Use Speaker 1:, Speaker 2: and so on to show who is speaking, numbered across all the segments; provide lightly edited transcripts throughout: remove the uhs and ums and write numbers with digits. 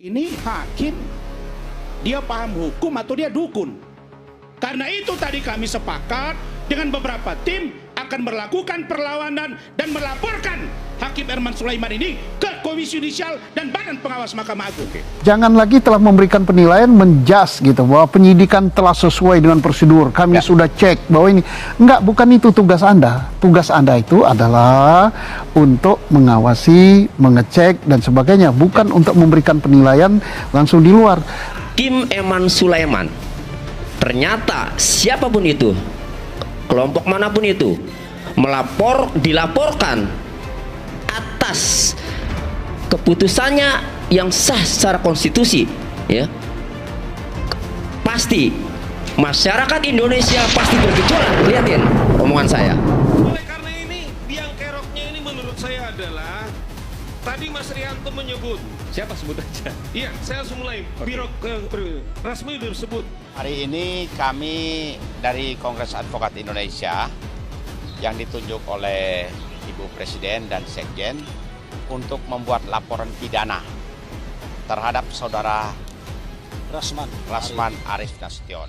Speaker 1: Ini hakim, dia paham hukum atau dia dukun? Karena itu tadi kami sepakat dengan beberapa tim akan melakukan perlawanan dan melaporkan Hakim Herman Sulaiman ini ke Komisi Yudisial dan Badan Pengawas Mahkamah Agung.
Speaker 2: Jangan lagi telah memberikan penilaian menjas gitu bahwa penyidikan telah sesuai dengan prosedur. Kami sudah cek bahwa ini enggak, bukan itu tugas Anda. Tugas Anda itu adalah untuk mengawasi, mengecek dan sebagainya, bukan untuk memberikan penilaian langsung di luar.
Speaker 3: Hakim Herman Sulaiman, ternyata siapapun itu, kelompok manapun itu, dilaporkan atas keputusannya yang sah secara konstitusi, ya, pasti masyarakat Indonesia pasti bergejolak. Lihatin omongan saya.
Speaker 4: Oleh karena ini, biang keroknya ini menurut saya adalah tadi Mas Rianto menyebut.
Speaker 5: Siapa sebut aja?
Speaker 4: Iya, saya langsung mulai. Rasmi disebut.
Speaker 6: Hari ini kami dari Kongres Advokat Indonesia yang ditunjuk oleh Ibu Presiden dan Sekjen untuk membuat laporan pidana terhadap saudara Rasman Arif Nasution.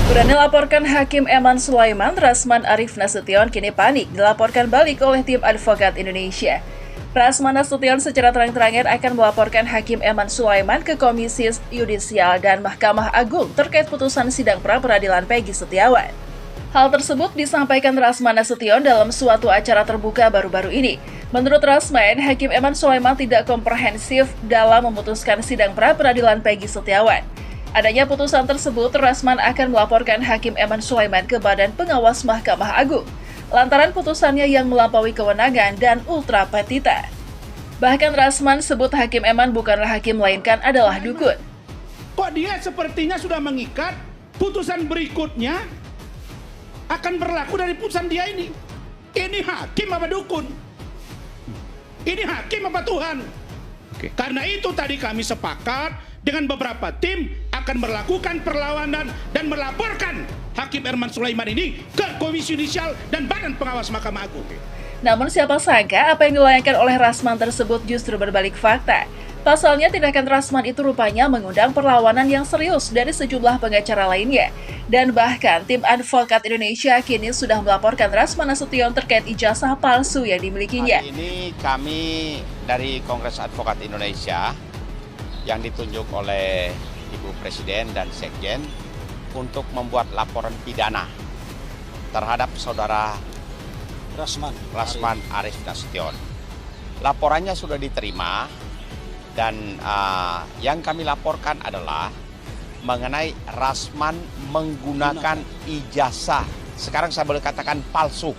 Speaker 7: Berani laporkan Hakim Herman Sulaiman, Rasman Arif Nasution kini panik dilaporkan balik oleh tim Advokat Indonesia. Rasman Nasution secara terang-terangan akan melaporkan Hakim Herman Sulaiman ke Komisi Yudisial dan Mahkamah Agung terkait putusan sidang pra-peradilan Peggy Setiawan. Hal tersebut disampaikan Rasman Nasution dalam suatu acara terbuka baru-baru ini. Menurut Rasman, Hakim Herman Sulaiman tidak komprehensif dalam memutuskan sidang pra-peradilan Peggy Setiawan. Adanya putusan tersebut, Rasman akan melaporkan Hakim Herman Sulaiman ke Badan Pengawas Mahkamah Agung lantaran putusannya yang melampaui kewenangan dan ultra petita. Bahkan Rasman sebut Hakim Herman bukanlah hakim melainkan adalah dukun.
Speaker 1: Kok dia sepertinya sudah mengikat putusan berikutnya akan berlaku dari putusan dia ini? Ini hakim apa dukun? Ini hakim apa Tuhan? Karena itu tadi kami sepakat dengan beberapa tim akan melakukan perlawanan dan melaporkan Hakim Herman Sulaiman ini ke Komisi Yudisial dan Badan Pengawas Mahkamah Agung.
Speaker 7: Namun siapa sangka apa yang dilayangkan oleh Rasman tersebut justru berbalik fakta. Pasalnya tindakan Rasman itu rupanya mengundang perlawanan yang serius dari sejumlah pengacara lainnya. Dan bahkan tim Advokat Indonesia kini sudah melaporkan Rasman Nasution terkait ijazah palsu yang dimilikinya.
Speaker 6: Hari ini kami dari Kongres Advokat Indonesia yang ditunjuk oleh Ibu Presiden dan Sekjen untuk membuat laporan pidana terhadap saudara Rasman Arif Nasution. Laporannya sudah diterima dan yang kami laporkan adalah mengenai Rasman menggunakan ijazah, sekarang saya boleh katakan palsu.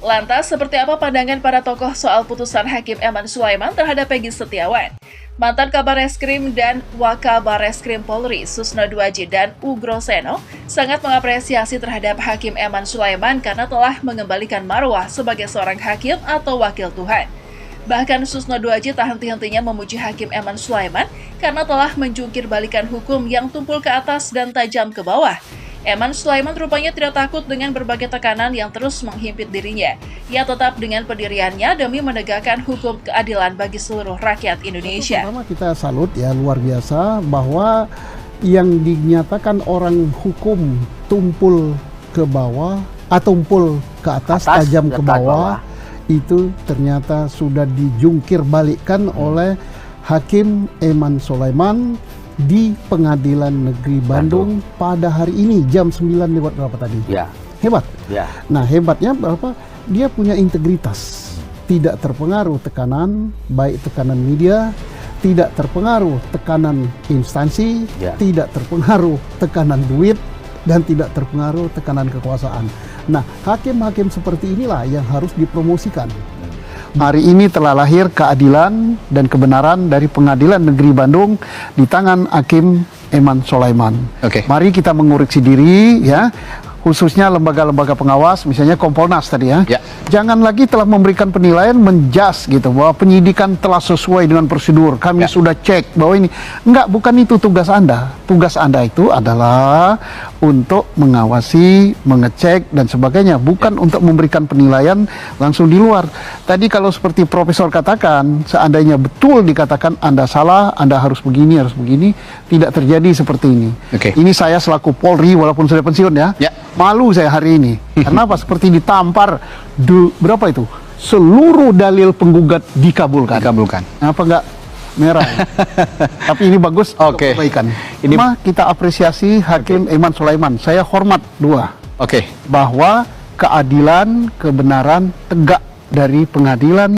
Speaker 7: Lantas, seperti apa pandangan para tokoh soal putusan Hakim Herman Sulaiman terhadap Peggy Setiawan? Mantan Kabar Reskrim dan Wakabar Reskrim Polri, Susno Duaji dan Ugroseno, sangat mengapresiasi terhadap Hakim Herman Sulaiman karena telah mengembalikan marwah sebagai seorang hakim atau wakil Tuhan. Bahkan Susno Duaji tak henti-hentinya memuji Hakim Herman Sulaiman karena telah menjungkir balikan hukum yang tumpul ke atas dan tajam ke bawah. Herman Sulaiman rupanya tidak takut dengan berbagai tekanan yang terus menghimpit dirinya. Ia tetap dengan pendiriannya demi menegakkan hukum keadilan bagi seluruh rakyat Indonesia.
Speaker 2: Pertama kita salut ya, luar biasa bahwa yang dinyatakan orang hukum tumpul ke bawah, tumpul ke atas tajam ke bawah, itu ternyata sudah dijungkir balikkan oleh Hakim Herman Sulaiman di Pengadilan Negeri Bandung pada hari ini jam 9 lewat berapa tadi?
Speaker 5: Ya.
Speaker 2: Hebat.
Speaker 5: Ya.
Speaker 2: Nah, hebatnya berapa? Dia punya integritas. Tidak terpengaruh tekanan, baik tekanan media, tidak terpengaruh tekanan instansi, tidak terpengaruh tekanan duit, dan tidak terpengaruh tekanan kekuasaan. Nah, hakim-hakim seperti inilah yang harus dipromosikan. Hari ini telah lahir keadilan dan kebenaran dari Pengadilan Negeri Bandung di tangan Hakim Herman Sulaiman. Mari kita mengoreksi diri ya, khususnya lembaga-lembaga pengawas, misalnya Kompolnas tadi ya. Jangan lagi telah memberikan penilaian menjas gitu bahwa penyidikan telah sesuai dengan prosedur. Kami sudah cek bahwa ini enggak, bukan itu tugas Anda. Tugas Anda itu adalah untuk mengawasi, mengecek dan sebagainya, bukan untuk memberikan penilaian langsung di luar. Tadi kalau seperti Profesor katakan, seandainya betul dikatakan Anda salah, Anda harus begini, tidak terjadi seperti ini. Ini saya selaku Polri walaupun sudah pensiun ya, malu saya hari ini. Kenapa? Seperti ditampar berapa itu? Seluruh dalil penggugat dikabulkan. Apa enggak merah? Tapi ini bagus untuk kebaikan. Ini kita apresiasi Hakim Eman Sulaiman. Saya hormat bahwa keadilan, kebenaran tegak dari Pengadilan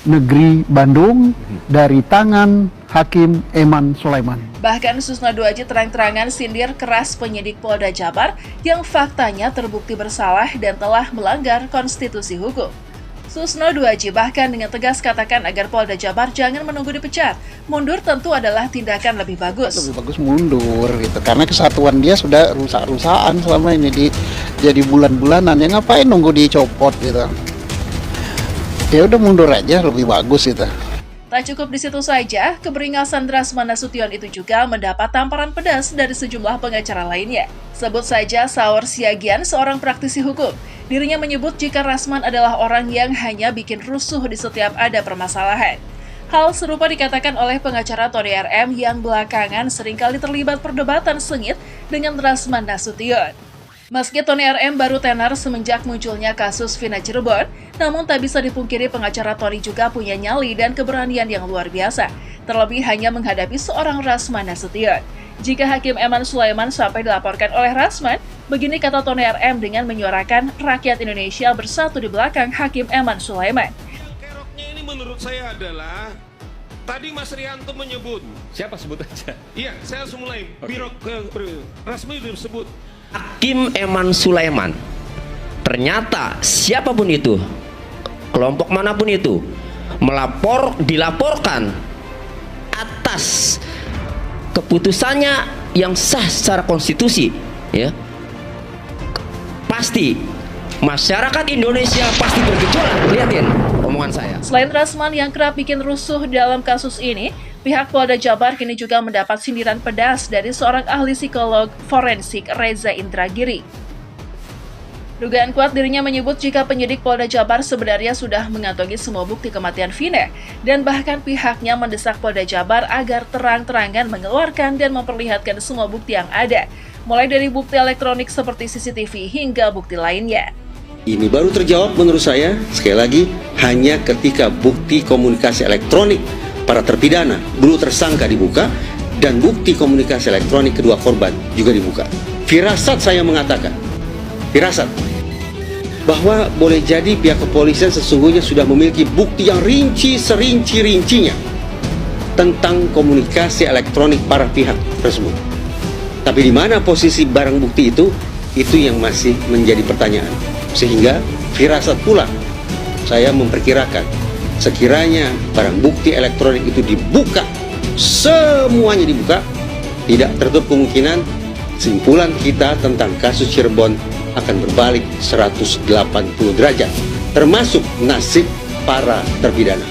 Speaker 2: Negeri Bandung dari tangan Hakim Eman Sulaiman.
Speaker 7: Bahkan Susno Duaji terang-terangan sindir keras penyidik Polda Jabar yang faktanya terbukti bersalah dan telah melanggar konstitusi hukum. Susno Duaji bahkan dengan tegas katakan agar Polda Jabar jangan menunggu dipecat. Mundur tentu adalah tindakan lebih bagus.
Speaker 2: Lebih bagus mundur gitu, karena kesatuan dia sudah rusak-rusakan selama ini jadi bulan-bulanan. Ya ngapain nunggu dicopot gitu? Ya udah mundur aja, lebih bagus gitu.
Speaker 7: Tak cukup di situ saja, keberingasan Drasman Nasution itu juga mendapat tamparan pedas dari sejumlah pengacara lainnya. Sebut saja Saur Siagian, seorang praktisi hukum. Dirinya menyebut jika Rasman adalah orang yang hanya bikin rusuh di setiap ada permasalahan. Hal serupa dikatakan oleh pengacara Tony RM yang belakangan seringkali terlibat perdebatan sengit dengan Drasman Nasution. Meski Tony RM baru tenar semenjak munculnya kasus Vina Cirebon, namun tak bisa dipungkiri pengacara Tony juga punya nyali dan keberanian yang luar biasa, terlebih hanya menghadapi seorang Rasman Nasution. Jika Hakim Eman Sulaiman sampai dilaporkan oleh Rasman, begini kata Tony RM dengan menyuarakan rakyat Indonesia bersatu di belakang Hakim Eman Sulaiman.
Speaker 4: Keroknya ini menurut saya adalah, tadi Mas Rianto menyebut.
Speaker 3: Siapa sebut aja?
Speaker 4: Iya, saya langsung mulai. Rasmi disebut.
Speaker 3: Hakim Eman Sulaiman. Ternyata siapapun itu, kelompok manapun itu, dilaporkan atas keputusannya yang sah secara konstitusi, ya, pasti masyarakat Indonesia pasti bergejolak. Lihatin omongan saya.
Speaker 7: Selain Rasman yang kerap bikin rusuh dalam kasus ini, pihak Polda Jabar kini juga mendapat sindiran pedas dari seorang ahli psikolog forensik, Reza Indragiri. Dugaan kuat dirinya menyebut jika penyidik Polda Jabar sebenarnya sudah mengantongi semua bukti kematian Vina, dan bahkan pihaknya mendesak Polda Jabar agar terang-terangan mengeluarkan dan memperlihatkan semua bukti yang ada, mulai dari bukti elektronik seperti CCTV hingga bukti lainnya.
Speaker 5: Ini baru terjawab menurut saya, sekali lagi, hanya ketika bukti komunikasi elektronik para terpidana, dulu tersangka dibuka, dan bukti komunikasi elektronik kedua korban juga dibuka. Firasat saya mengatakan, bahwa boleh jadi pihak kepolisian sesungguhnya sudah memiliki bukti yang rinci serinci-rincinya tentang komunikasi elektronik para pihak tersebut. Tapi di mana posisi barang bukti itu yang masih menjadi pertanyaan. Sehingga firasat pula saya memperkirakan sekiranya barang bukti elektronik itu dibuka, semuanya dibuka, tidak tertutup kemungkinan simpulan kita tentang kasus Cirebon akan berbalik 180 derajat, termasuk nasib para terpidana.